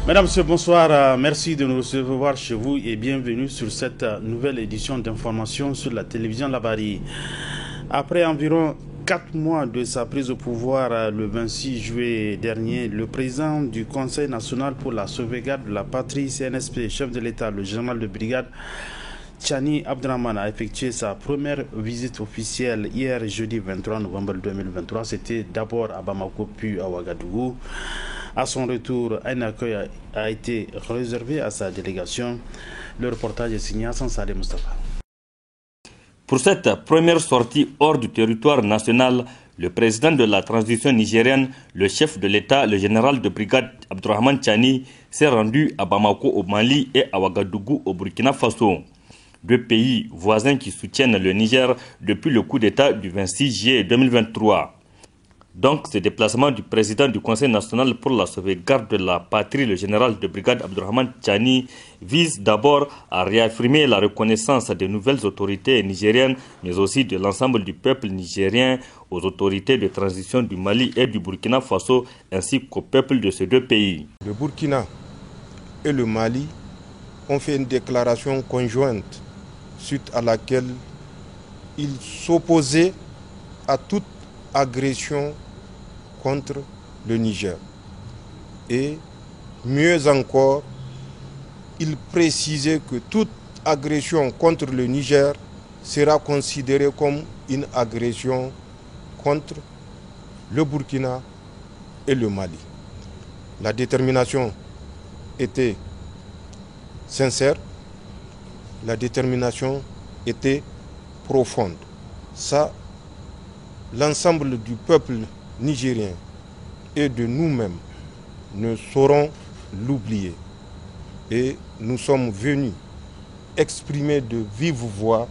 Mesdames, Messieurs, bonsoir. Merci de nous recevoir chez vous et bienvenue sur cette nouvelle édition d'information sur la télévision Labari. Après environ 4 mois de sa prise au pouvoir le 26 juillet dernier, le président du Conseil national pour la sauvegarde de la patrie, CNSP, chef de l'État, le général de brigade, Tchani Abdrahmane a effectué sa première visite officielle hier jeudi 23 novembre 2023. C'était d'abord à Bamako puis à Ouagadougou. À son retour, un accueil a été réservé à sa délégation. Le reportage est signé à Sansale Mustafa. Pour cette première sortie hors du territoire national, le président de la transition nigérienne, le chef de l'État, le général de brigade Abdrahmane Tchani, s'est rendu à Bamako au Mali et à Ouagadougou au Burkina Faso. Deux pays voisins qui soutiennent le Niger depuis le coup d'État du 26 juillet 2023. Donc, ce déplacement du président du Conseil national pour la sauvegarde de la patrie, le général de brigade Abdrahmane Tchani, vise d'abord à réaffirmer la reconnaissance des nouvelles autorités nigériennes, mais aussi de l'ensemble du peuple nigérien aux autorités de transition du Mali et du Burkina Faso, ainsi qu'au peuple de ces deux pays. Le Burkina et le Mali ont fait une déclaration conjointe suite à laquelle ils s'opposaient à toute agression contre le Niger. Et mieux encore, il précisait que toute agression contre le Niger sera considérée comme une agression contre le Burkina et le Mali. La détermination était sincère, la détermination était profonde. Ça, l'ensemble du peuple nigérien et de nous-mêmes ne saurons l'oublier. Et nous sommes venus exprimer de vive voix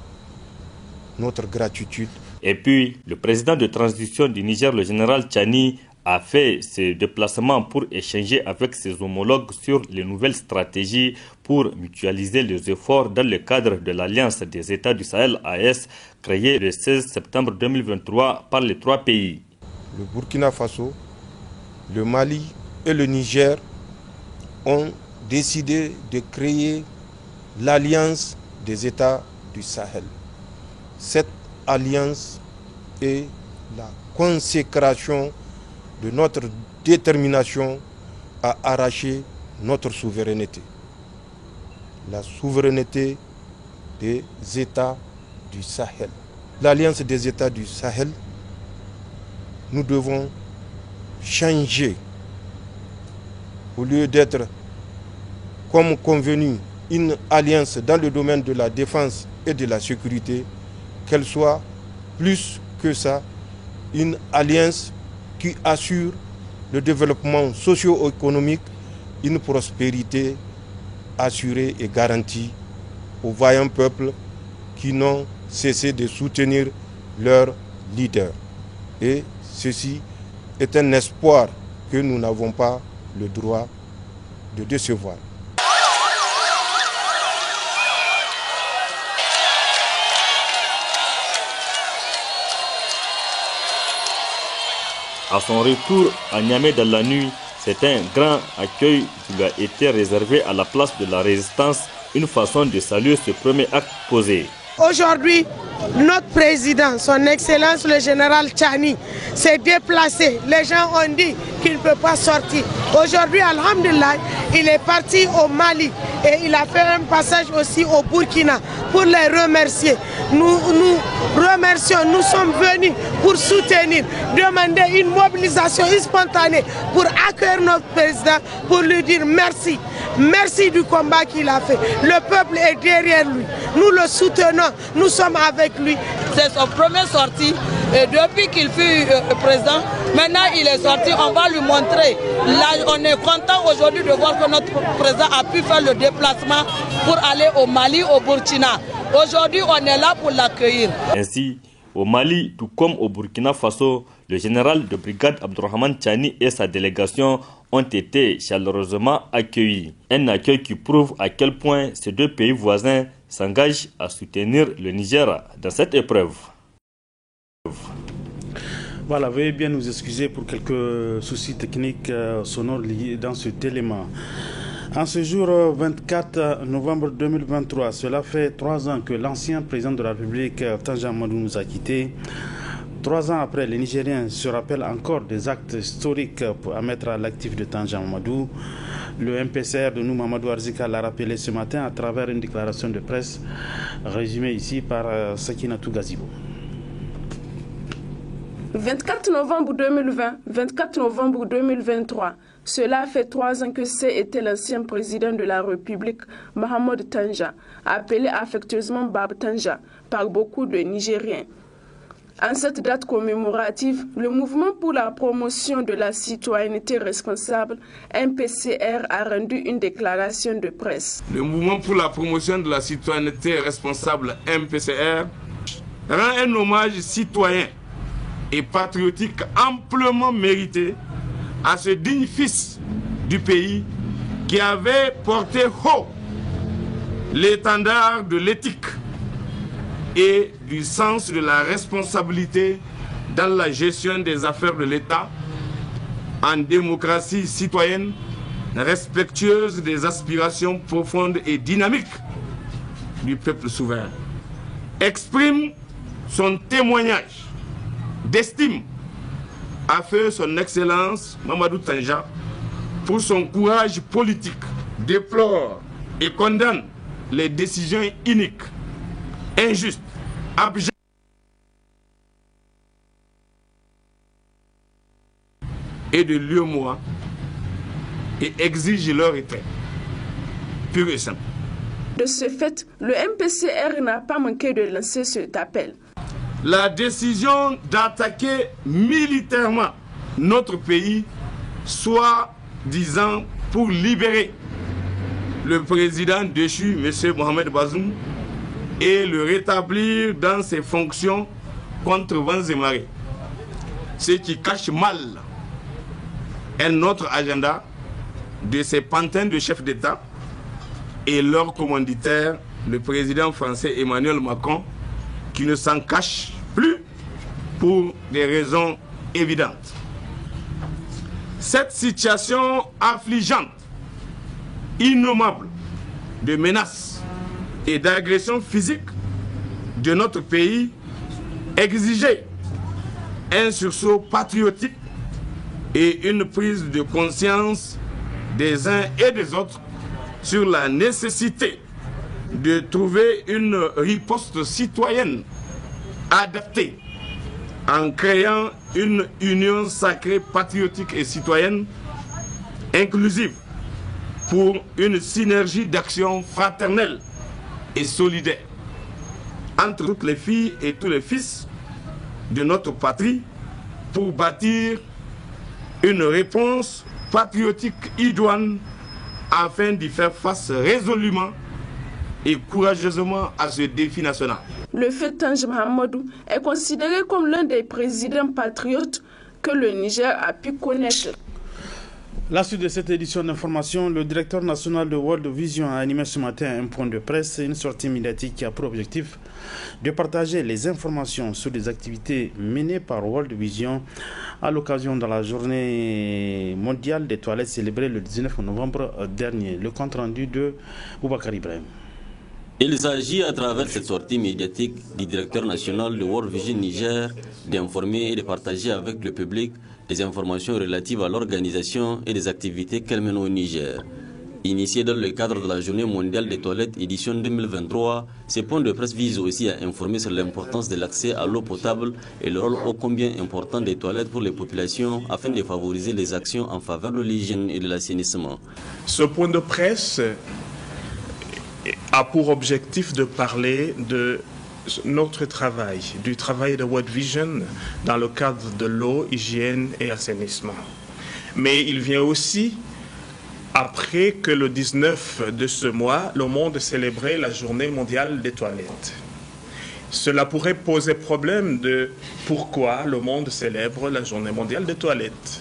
notre gratitude. Et puis, le président de transition du Niger, le général Tchani, a fait ce déplacement pour échanger avec ses homologues sur les nouvelles stratégies pour mutualiser les efforts dans le cadre de l'Alliance des États du Sahel AES créée le 16 septembre 2023 par les trois pays. Le Burkina Faso, le Mali et le Niger ont décidé de créer l'Alliance des États du Sahel. Cette alliance est la consécration de notre détermination à arracher notre souveraineté. La souveraineté des États du Sahel. L'Alliance des États du Sahel, nous devons changer. Au lieu d'être, comme convenu, une alliance dans le domaine de la défense et de la sécurité, qu'elle soit plus que ça, une alliance qui assure le développement socio-économique, une prospérité assurée et garantie aux vaillants peuples qui n'ont cessé de soutenir leurs leaders. Et ceci est un espoir que nous n'avons pas le droit de décevoir. À son retour à Niamey dans la nuit, c'est un grand accueil qui lui a été réservé à la place de la résistance, une façon de saluer ce premier acte posé. Aujourd'hui, notre président, son Excellence le général Tchani, s'est déplacé. Les gens ont dit qu'il ne peut pas sortir. Aujourd'hui, alhamdulillah, il est parti au Mali et il a fait un passage aussi au Burkina pour les remercier. Nous remercions, nous sommes venus pour soutenir, demander une mobilisation spontanée pour accueillir notre président, pour lui dire merci. Merci du combat qu'il a fait. Le peuple est derrière lui. Nous le soutenons, nous sommes avec lui. C'est son première sortie. Et depuis qu'il fut président, maintenant il est sorti, on va lui montrer. Là, on est content aujourd'hui de voir que notre président a pu faire le déplacement pour aller au Mali, au Burkina. Aujourd'hui, on est là pour l'accueillir. Ainsi, au Mali, tout comme au Burkina Faso, le général de brigade Abdrahmane Tchani et sa délégation ont été chaleureusement accueillis. Un accueil qui prouve à quel point ces deux pays voisins s'engagent à soutenir le Niger dans cette épreuve. Voilà, veuillez bien nous excuser pour quelques soucis techniques sonores liés dans cet élément. En ce jour 24 novembre 2023, cela fait 3 ans que l'ancien président de la République, Tanja Amadou, nous a quittés. 3 ans après, les Nigériens se rappellent encore des actes historiques à mettre à l'actif de Tanja Amadou. Le MPCR de nous, Mamadou Arzika, l'a rappelé ce matin à travers une déclaration de presse résumée ici par Sakinatou Gazibo. 24 novembre 2020, 24 novembre 2023, cela fait 3 ans que c'était l'ancien président de la République, Mohamed Tanja, appelé affectueusement Bab Tanja par beaucoup de Nigériens. En cette date commémorative, le mouvement pour la promotion de la citoyenneté responsable, MPCR, a rendu une déclaration de presse. Le mouvement pour la promotion de la citoyenneté responsable, MPCR, rend un hommage citoyen et patriotique amplement mérité à ce digne fils du pays qui avait porté haut l'étendard de l'éthique et du sens de la responsabilité dans la gestion des affaires de l'État en démocratie citoyenne, respectueuse des aspirations profondes et dynamiques du peuple souverain. Exprime son témoignage d'estime à faire son Excellence Mamadou Tanja pour son courage politique, déplore et condamne les décisions iniques, injustes, abjectes et de l'UEMOA et exige leur retrait pur et simple. De ce fait, le MPCR n'a pas manqué de lancer cet appel. La décision d'attaquer militairement notre pays, soit disant pour libérer le président déchu, M. Mohamed Bazoum, et le rétablir dans ses fonctions contre vents et marées, ce qui cache mal un autre agenda de ces pantins de chefs d'État et leur commanditaire, le président français Emmanuel Macron, qui ne s'en cache plus pour des raisons évidentes. Cette situation affligeante, innommable, de menaces et d'agressions physiques de notre pays exigeait un sursaut patriotique et une prise de conscience des uns et des autres sur la nécessité de trouver une riposte citoyenne adaptée en créant une union sacrée, patriotique et citoyenne inclusive pour une synergie d'action fraternelle et solidaire entre toutes les filles et tous les fils de notre patrie pour bâtir une réponse patriotique idoine afin d'y faire face résolument et courageusement à ce défi national. Le fait Tanja Amadou est considéré comme l'un des présidents patriotes que le Niger a pu connaître. La suite de cette édition d'information, le directeur national de World Vision a animé ce matin un point de presse, une sortie médiatique qui a pour objectif de partager les informations sur les activités menées par World Vision à l'occasion de la journée mondiale des toilettes célébrée le 19 novembre dernier. Le compte rendu de Boubacar Ibrahim. Il s'agit à travers cette sortie médiatique du directeur national de World Vision Niger d'informer et de partager avec le public des informations relatives à l'organisation et des activités qu'elle mène au Niger. Initié dans le cadre de la Journée mondiale des toilettes édition 2023, ce point de presse vise aussi à informer sur l'importance de l'accès à l'eau potable et le rôle ô combien important des toilettes pour les populations afin de favoriser les actions en faveur de l'hygiène et de l'assainissement. Ce point de presse a pour objectif de parler de notre travail, du travail de World Vision dans le cadre de l'eau, hygiène et assainissement. Mais il vient aussi après que le 19 de ce mois, le monde célébrait la journée mondiale des toilettes. Cela pourrait poser problème de pourquoi le monde célèbre la journée mondiale des toilettes.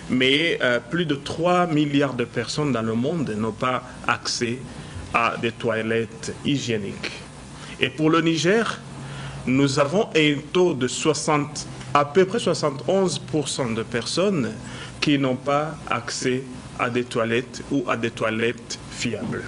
Mais plus de 3 milliards de personnes dans le monde n'ont pas accès à des toilettes hygiéniques. Et pour le Niger, nous avons un taux de à peu près 71% de personnes qui n'ont pas accès à des toilettes ou à des toilettes fiables.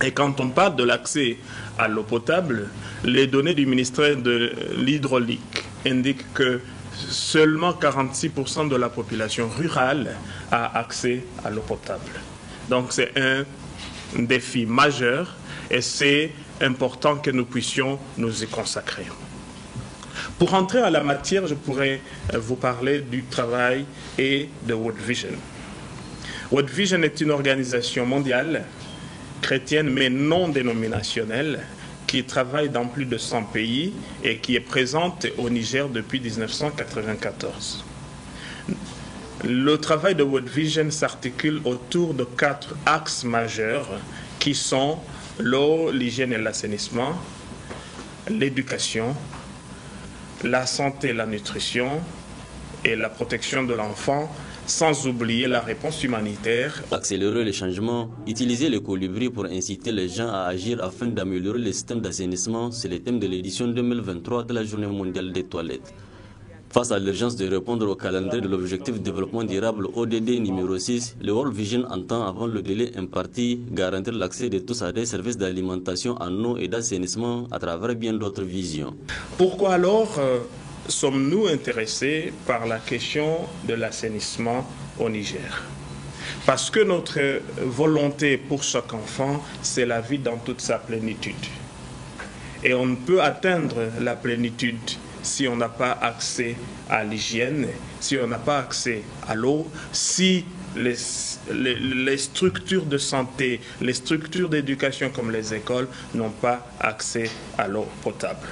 Et quand on parle de l'accès à l'eau potable, les données du ministère de l'Hydraulique indiquent que seulement 46% de la population rurale a accès à l'eau potable. Donc c'est un défi majeur et c'est important que nous puissions nous y consacrer. Pour entrer à la matière, je pourrais vous parler du travail et de World Vision. World Vision est une organisation mondiale, chrétienne mais non dénominationnelle, qui travaille dans plus de 100 pays et qui est présente au Niger depuis 1994. Le travail de World Vision s'articule autour de 4 axes majeurs qui sont l'eau, l'hygiène et l'assainissement, l'éducation, la santé et la nutrition et la protection de l'enfant, sans oublier la réponse humanitaire. Accélérer les changements, utiliser le colibri pour inciter les gens à agir afin d'améliorer le système d'assainissement, c'est le thème de l'édition 2023 de la Journée mondiale des toilettes. Face à l'urgence de répondre au calendrier de l'objectif de développement durable ODD numéro 6, le World Vision entend, avant le délai imparti, garantir l'accès de tous à des services d'alimentation en eau et d'assainissement à travers bien d'autres visions. Pourquoi alors sommes-nous intéressés par la question de l'assainissement au Niger? Parce que notre volonté pour chaque enfant, c'est la vie dans toute sa plénitude. Et on ne peut atteindre la plénitude si on n'a pas accès à l'hygiène, si on n'a pas accès à l'eau, si les structures de santé, les structures d'éducation comme les écoles n'ont pas accès à l'eau potable.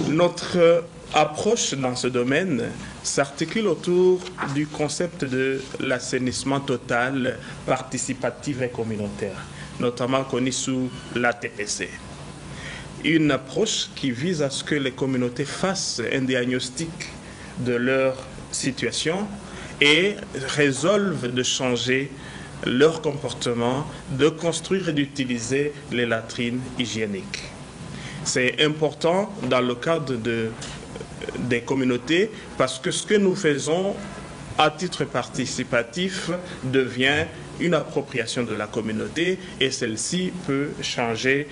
Notre approche dans ce domaine s'articule autour du concept de l'assainissement total, participatif et communautaire, notamment connu sous l'ATPC. Une approche qui vise à ce que les communautés fassent un diagnostic de leur situation et résolvent de changer leur comportement, de construire et d'utiliser les latrines hygiéniques. C'est important dans le cadre des communautés parce que ce que nous faisons à titre participatif devient une appropriation de la communauté et celle-ci peut changer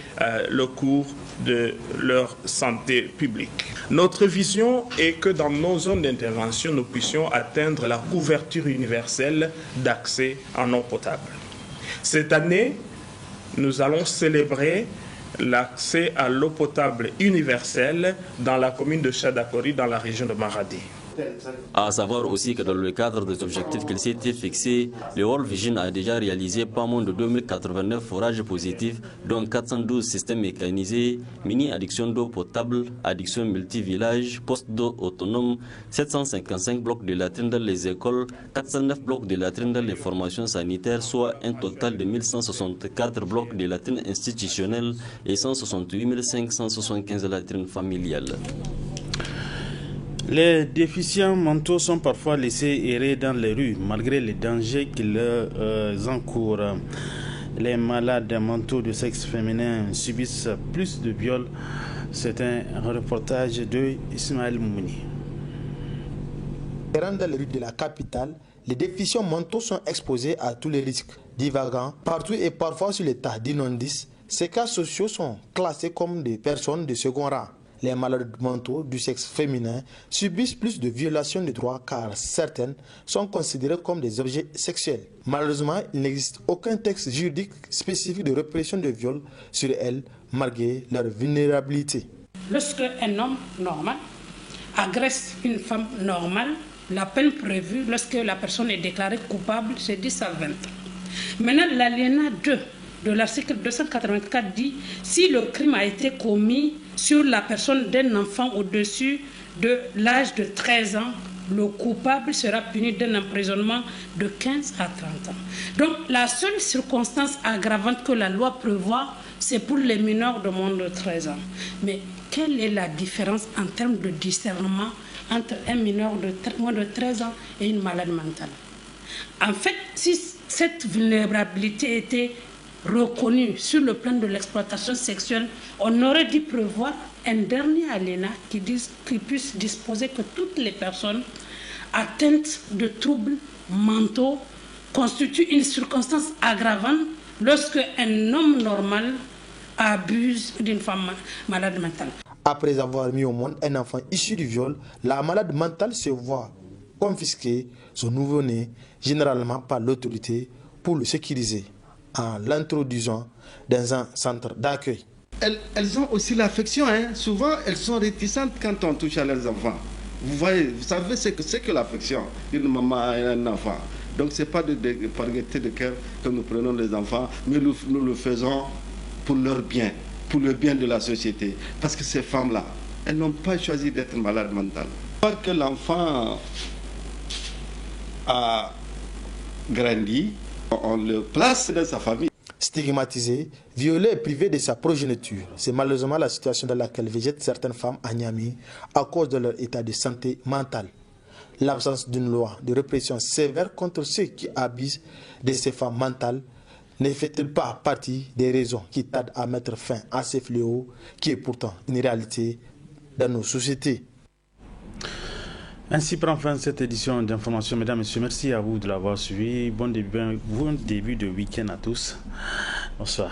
le cours de leur santé publique. Notre vision est que dans nos zones d'intervention, nous puissions atteindre la couverture universelle d'accès en eau potable. Cette année, nous allons célébrer l'accès à l'eau potable universelle dans la commune de Chadakori, dans la région de Maradi. À savoir aussi que dans le cadre des objectifs qu'il s'était fixés, le World Vision a déjà réalisé pas moins de 2089 forages positifs, dont 412 systèmes mécanisés, mini-addiction d'eau potable, addiction multi-village, postes d'eau autonomes, 755 blocs de latrines dans les écoles, 409 blocs de latrines dans les formations sanitaires, soit un total de 1164 blocs de latrines institutionnelles et 168 575 latrines familiales. Les déficients mentaux sont parfois laissés errer dans les rues malgré les dangers qu'ils encourent. Les malades mentaux de sexe féminin subissent plus de viols. C'est un reportage de Ismaël Mouni. Dans les rues de la capitale, les déficients mentaux sont exposés à tous les risques. Divagant partout et parfois sur les tas d'inondices, ces cas sociaux sont classés comme des personnes de second rang. Les malades mentaux du sexe féminin subissent plus de violations de droits car certaines sont considérées comme des objets sexuels. Malheureusement, il n'existe aucun texte juridique spécifique de répression de viol sur elles, malgré leur vulnérabilité. Lorsque un homme normal agresse une femme normale, la peine prévue lorsque la personne est déclarée coupable, c'est 10 à 20 ans. Maintenant, l'alinéa 2 de l'article 284 dit si le crime a été commis sur la personne d'un enfant au-dessus de l'âge de 13 ans, le coupable sera puni d'un emprisonnement de 15 à 30 ans. Donc la seule circonstance aggravante que la loi prévoit, c'est pour les mineurs de moins de 13 ans. Mais quelle est la différence en termes de discernement entre un mineur de moins de 13 ans et une malade mentale? En fait, si cette vulnérabilité était reconnue sur le plan de l'exploitation sexuelle, on aurait dû prévoir un dernier alinéa qui puisse disposer que toutes les personnes atteintes de troubles mentaux constitue une circonstance aggravante lorsque un homme normal abuse d'une femme malade mentale. Après avoir mis au monde un enfant issu du viol, la malade mentale se voit confisquer son nouveau-né, généralement par l'autorité, pour le sécuriser, en l'introduisant dans un centre d'accueil. Elles ont aussi l'affection, hein. Souvent elles sont réticentes quand on touche à leurs enfants. Vous voyez, vous savez ce que c'est que l'affection d'une maman à un enfant. Donc ce n'est pas de par gaieté de cœur que nous prenons les enfants, mais nous le faisons pour leur bien, pour le bien de la société. Parce que ces femmes-là, elles n'ont pas choisi d'être malades mentales. Parce que l'enfant a grandi, on le place dans sa famille. Stigmatisé, violé et privé de sa progéniture, c'est malheureusement la situation dans laquelle végètent certaines femmes à Niamey à cause de leur état de santé mentale. L'absence d'une loi de répression sévère contre ceux qui abusent de ces femmes mentales ne fait-il pas partie des raisons qui tardent à mettre fin à ces fléaux qui est pourtant une réalité dans nos sociétés? Ainsi prend fin cette édition d'information. Mesdames et messieurs, merci à vous de l'avoir suivi. Bon début de week-end à tous. Bonsoir.